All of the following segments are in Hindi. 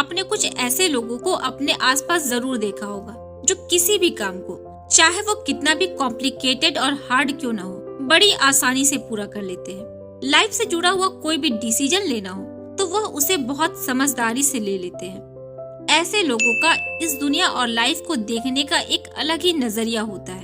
आपने कुछ ऐसे लोगों को अपने आसपास जरूर देखा होगा जो किसी भी काम को, चाहे वो कितना भी कॉम्प्लिकेटेड और हार्ड क्यों ना हो, बड़ी आसानी से पूरा कर लेते हैं। लाइफ से जुड़ा हुआ कोई भी डिसीजन लेना हो तो वह उसे बहुत समझदारी से ले लेते हैं। ऐसे लोगों का इस दुनिया और लाइफ को देखने का एक अलग ही नजरिया होता है।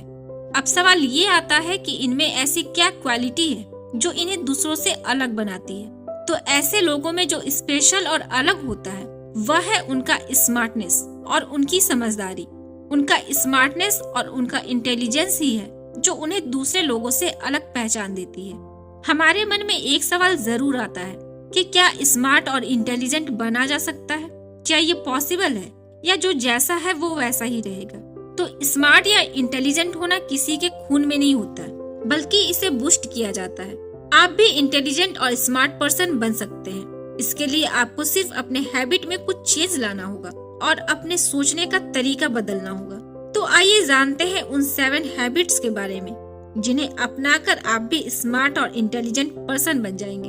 अब सवाल ये आता है कि इनमें ऐसी क्या क्वालिटी है जो इन्हें दूसरों से अलग बनाती है। तो ऐसे लोगों में जो स्पेशल और अलग होता है वह है उनका स्मार्टनेस और उनकी समझदारी। उनका स्मार्टनेस और उनका इंटेलिजेंस ही है जो उन्हें दूसरे लोगों से अलग पहचान देती है। हमारे मन में एक सवाल जरूर आता है कि क्या स्मार्ट और इंटेलिजेंट बना जा सकता है? क्या ये पॉसिबल है या जो जैसा है वो वैसा ही रहेगा? तो स्मार्ट या इंटेलिजेंट होना किसी के खून में नहीं होता है, बल्कि इसे बूस्ट किया जाता है। आप भी इंटेलिजेंट और स्मार्ट पर्सन बन सकते हैं। इसके लिए आपको सिर्फ अपने हैबिट में कुछ चेंज लाना होगा और अपने सोचने का तरीका बदलना होगा। तो आइए जानते हैं उन 7 हैबिट्स के बारे में जिन्हें अपनाकर आप भी स्मार्ट और इंटेलिजेंट पर्सन बन जाएंगे।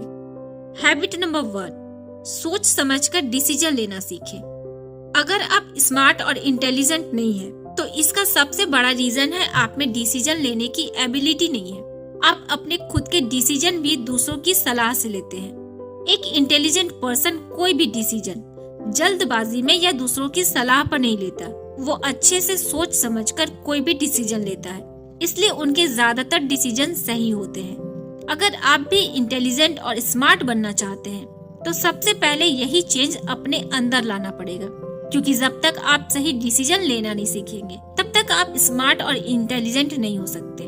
हैबिट नंबर 1, सोच समझकर डिसीजन लेना सीखें। अगर आप स्मार्ट और इंटेलिजेंट नहीं हैं, तो इसका सबसे बड़ा रीजन है आप में डिसीजन लेने की एबिलिटी नहीं है। आप अपने खुद के डिसीजन भी दूसरों की सलाह से लेते हैं। एक इंटेलिजेंट पर्सन कोई भी डिसीजन जल्दबाजी में या दूसरों की सलाह पर नहीं लेता। वो अच्छे से सोच समझकर कोई भी डिसीजन लेता है, इसलिए उनके ज्यादातर डिसीजन सही होते हैं। अगर आप भी इंटेलिजेंट और स्मार्ट बनना चाहते हैं तो सबसे पहले यही चेंज अपने अंदर लाना पड़ेगा, क्योंकि जब तक आप सही डिसीजन लेना नहीं सीखेंगे तब तक आप स्मार्ट और इंटेलिजेंट नहीं हो सकते।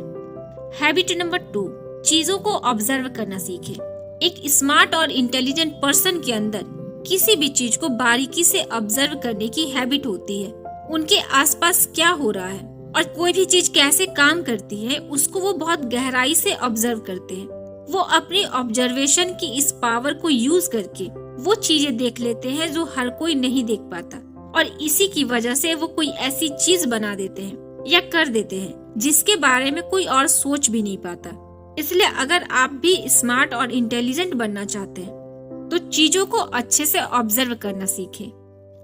हैबिट नंबर 2, चीजों को ऑब्जर्व करना सीखें। एक स्मार्ट और इंटेलिजेंट पर्सन के अंदर किसी भी चीज को बारीकी से ऑब्जर्व करने की हैबिट होती है। उनके आसपास क्या हो रहा है और कोई भी चीज कैसे काम करती है उसको वो बहुत गहराई से ऑब्जर्व करते हैं। वो अपनी ऑब्जर्वेशन की इस पावर को यूज करके वो चीजें देख लेते हैं जो हर कोई नहीं देख पाता, और इसी की वजह से वो कोई ऐसी चीज बना देते हैं या कर देते हैं जिसके बारे में कोई और सोच भी नहीं पाता। इसलिए अगर आप भी स्मार्ट और इंटेलिजेंट बनना चाहते हैं तो चीजों को अच्छे से ऑब्जर्व करना सीखें।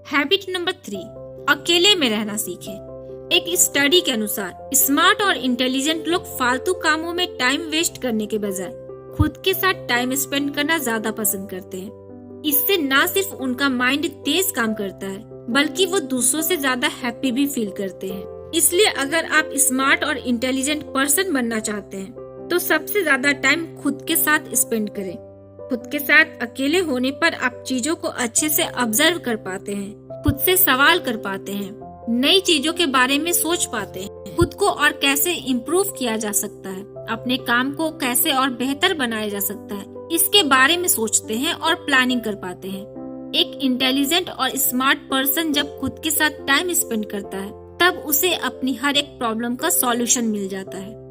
हैबिट नंबर 3, अकेले में रहना सीखें। एक स्टडी के अनुसार स्मार्ट और इंटेलिजेंट लोग फालतू कामों में टाइम वेस्ट करने के बजाय खुद के साथ टाइम स्पेंड करना ज्यादा पसंद करते हैं। इससे न सिर्फ उनका माइंड तेज काम करता है, बल्कि वो दूसरों से ज्यादा हैप्पी भी फील करते हैं। इसलिए अगर आप स्मार्ट और इंटेलिजेंट पर्सन बनना चाहते हैं तो सबसे ज्यादा टाइम खुद के साथ स्पेंड करें। खुद के साथ अकेले होने पर आप चीजों को अच्छे से ऑब्जर्व कर पाते हैं, खुद से सवाल कर पाते हैं, नई चीजों के बारे में सोच पाते हैं, खुद को और कैसे इम्प्रूव किया जा सकता है, अपने काम को कैसे और बेहतर बनाया जा सकता है, इसके बारे में सोचते हैं और प्लानिंग कर पाते हैं। एक इंटेलिजेंट और स्मार्ट पर्सन जब खुद के साथ टाइम स्पेंड करता है तब उसे अपनी हर एक प्रॉब्लम का सॉल्यूशन मिल जाता है।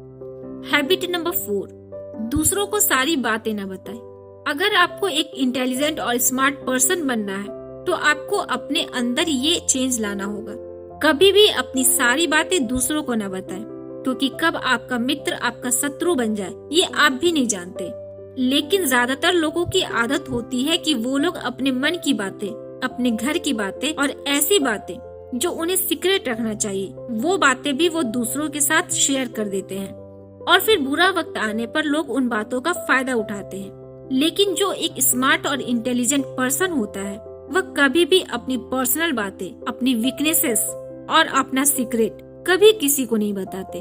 हैबिट नंबर 4, दूसरों को सारी बातें न बताएं। अगर आपको एक इंटेलिजेंट और स्मार्ट पर्सन बनना है तो आपको अपने अंदर ये चेंज लाना होगा। कभी भी अपनी सारी बातें दूसरों को न बताएं, क्योंकि कब आपका मित्र आपका शत्रु बन जाए ये आप भी नहीं जानते। लेकिन ज्यादातर लोगों की आदत होती है कि वो लोग अपने मन की बातें, अपने घर की बातें और ऐसी बातें जो उन्हें सीक्रेट रखना चाहिए वो बातें भी वो दूसरों के साथ शेयर कर देते हैं, और फिर बुरा वक्त आने पर लोग उन बातों का फायदा उठाते हैं। लेकिन जो एक स्मार्ट और इंटेलिजेंट पर्सन होता है वह कभी भी अपनी पर्सनल बातें, अपनी वीकनेसेस और अपना सीक्रेट कभी किसी को नहीं बताते।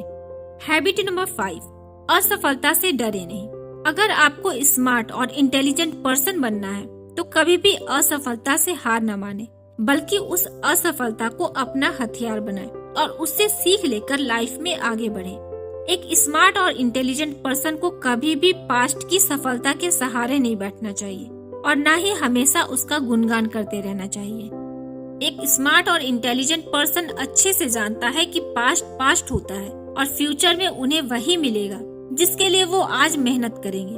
हैबिट नंबर 5, असफलता से डरे नहीं। अगर आपको स्मार्ट और इंटेलिजेंट पर्सन बनना है तो कभी भी असफलता से हार न माने, बल्कि उस असफलता को अपना हथियार बनाए और उससे सीख लेकर लाइफ में आगे बढ़े। एक स्मार्ट और इंटेलिजेंट पर्सन को कभी भी पास्ट की सफलता के सहारे नहीं बैठना चाहिए और न ही हमेशा उसका गुणगान करते रहना चाहिए। एक स्मार्ट और इंटेलिजेंट पर्सन अच्छे से जानता है कि पास्ट होता है और फ्यूचर में उन्हें वही मिलेगा जिसके लिए वो आज मेहनत करेंगे।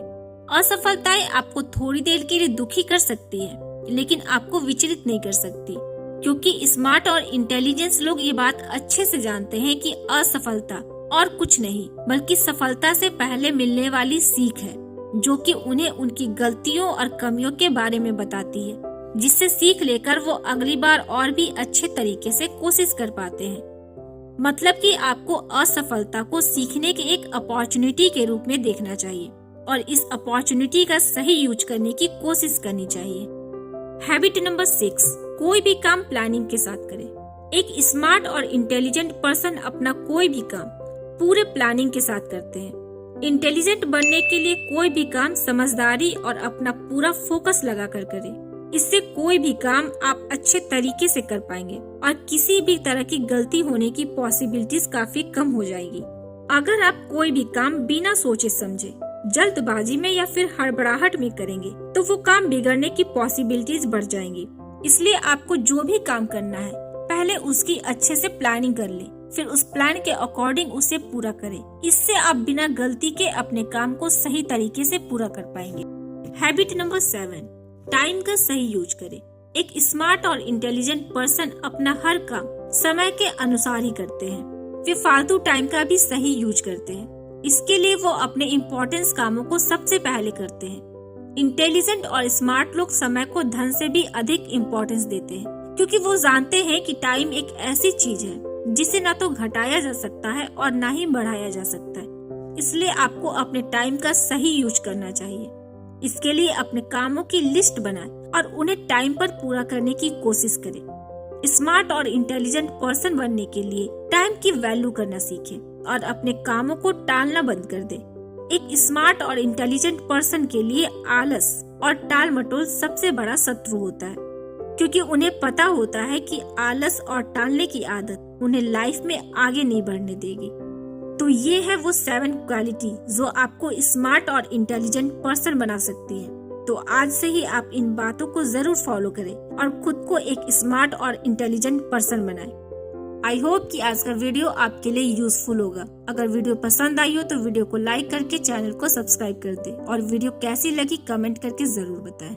असफलताएं आपको थोड़ी देर के लिए दुखी कर सकती है, लेकिन आपको विचलित नहीं कर सकती, क्योंकि स्मार्ट और इंटेलिजेंस लोग ये बात अच्छे से जानते हैं कि असफलता और कुछ नहीं बल्कि सफलता से पहले मिलने वाली सीख है, जो कि उन्हें उनकी गलतियों और कमियों के बारे में बताती है। जिससे सीख लेकर वो अगली बार और भी अच्छे तरीके से कोशिश कर पाते हैं। मतलब कि आपको असफलता को सीखने के एक अपॉर्चुनिटी के रूप में देखना चाहिए और इस अपॉर्चुनिटी का सही यूज करने की कोशिश करनी चाहिए। हैबिट नंबर 6, कोई भी काम प्लानिंग के साथ करें। एक स्मार्ट और इंटेलिजेंट पर्सन अपना कोई भी काम पूरे प्लानिंग के साथ करते हैं। इंटेलिजेंट बनने के लिए कोई भी काम समझदारी और अपना पूरा फोकस लगाकर करें। इससे कोई भी काम आप अच्छे तरीके से कर पाएंगे और किसी भी तरह की गलती होने की पॉसिबिलिटीज काफी कम हो जाएगी। अगर आप कोई भी काम बिना सोचे समझे, जल्दबाजी में या फिर हड़बड़ाहट में करेंगे तो वो काम बिगड़ने की पॉसिबिलिटीज बढ़ जाएंगी। इसलिए आपको जो भी काम करना है पहले उसकी अच्छे से प्लानिंग कर ले, फिर उस प्लान के अकॉर्डिंग उसे पूरा करें। इससे आप बिना गलती के अपने काम को सही तरीके से पूरा कर पाएंगे। हैबिट नंबर 7, टाइम का सही यूज करें। एक स्मार्ट और इंटेलिजेंट पर्सन अपना हर काम समय के अनुसार ही करते हैं। वे फालतू टाइम का भी सही यूज करते हैं। इसके लिए वो अपने इम्पोर्टेंस कामों को सबसे पहले करते हैं। इंटेलिजेंट और स्मार्ट लोग समय को धन से भी अधिक इम्पोर्टेंस देते हैं, क्योंकि वो जानते हैं कि टाइम एक ऐसी चीज है जिसे ना तो घटाया जा सकता है और ना ही बढ़ाया जा सकता है। इसलिए आपको अपने टाइम का सही यूज करना चाहिए। इसके लिए अपने कामों की लिस्ट बनाएं और उन्हें टाइम पर पूरा करने की कोशिश करें। स्मार्ट और इंटेलिजेंट पर्सन बनने के लिए टाइम की वैल्यू करना सीखें और अपने कामों को टालना बंद कर दें। एक स्मार्ट और इंटेलिजेंट पर्सन के लिए आलस और टाल मटोल सबसे बड़ा शत्रु होता है, क्योंकि उन्हें पता होता है कि आलस और टालने की आदत उन्हें लाइफ में आगे नहीं बढ़ने देगी। तो ये है वो 7 क्वालिटी जो आपको स्मार्ट और इंटेलिजेंट पर्सन बना सकती है। तो आज से ही आप इन बातों को जरूर फॉलो करें और खुद को एक स्मार्ट और इंटेलिजेंट पर्सन बनाएं। आई होप कि आज का वीडियो आपके लिए यूजफुल होगा। अगर वीडियो पसंद आई हो तो वीडियो को लाइक करके चैनल को सब्सक्राइब कर दें और वीडियो कैसी लगी कमेंट करके जरूर बताएं।